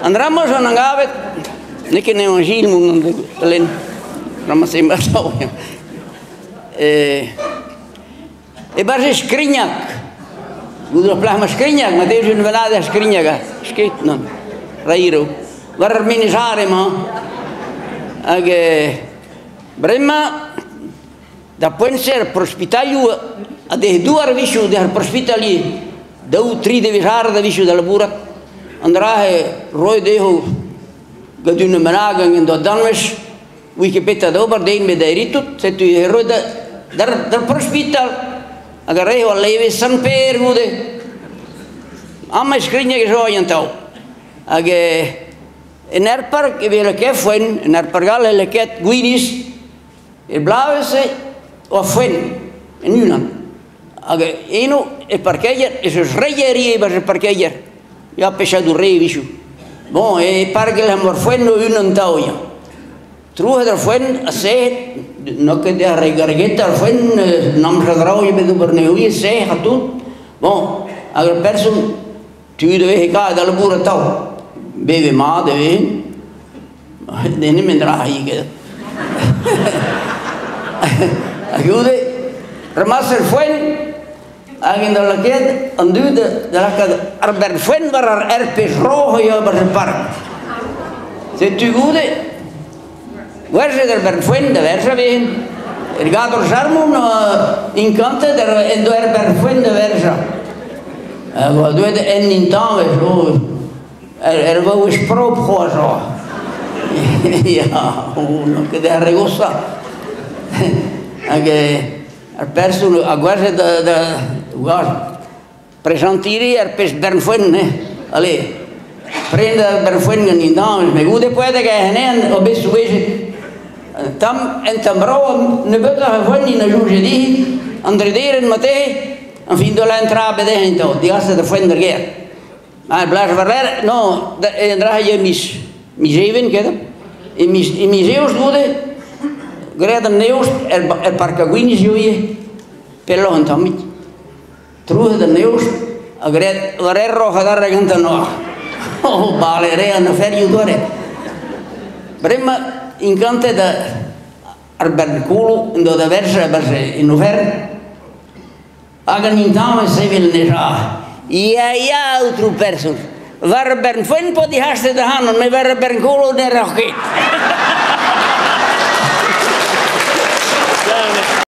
Andramos a Nangavet, ne que evangelho len, ramos em batau. E barre skrinjak. Gudo plasma skrinjak, mas Deus não vai dar skrinjak, skit não. Rairo. Var minisare ma. Age brema da puen ser prospitaliu a de duar vishu de prospitali dau tri de visar da vishu da labura andrahe roi deho gadune managang in do danwes Wikipedia do bardein me dairitut se tu roi da dar prospital agarre o leve san per gude amma skrinja che so antau age en erpark vele ke fuen en erpargal le ket guidis il blauese o fuen en Newland age eno e parkeer is es regerie was e parkeer ja pesha du rei vishu bon e parkel amor fuen no un tauja truhe der fuen a se no que de regargeta fuen nam sadrau je bedu berneu se hatut bon agar person tu de ka dal bura tau beve ma deve deni mendra hi ke ayude remasser fuen alguien de la que andude de la que arber fuen var erpes rojo yo bar el park se tu gude verse del berfuen de verse bien el gato sarmon incante der endo erber fuen de versa wat doet en in taal was prop gewoon ja uno che de regosa anche al perso a guarda da guarda presentire al pes bernfuen alle prende al bernfuen in taal me gude puede che ne obesu tam en tambro ne beta fuen in juge di andrederen mate en fin de la entrada de into di asa de fuen der ger maar blaas verder no draag je mis even keda in mis eus gude greden neus el parkaguinis joie pelo antamit truhe de neus a gred varer roja da reganta no oh balere na ferio dore brema incante da arberculo indo da versa in over hagan intame se vil neja ja outro person var bern fuen po di haste da hanon me var bern culo ne roche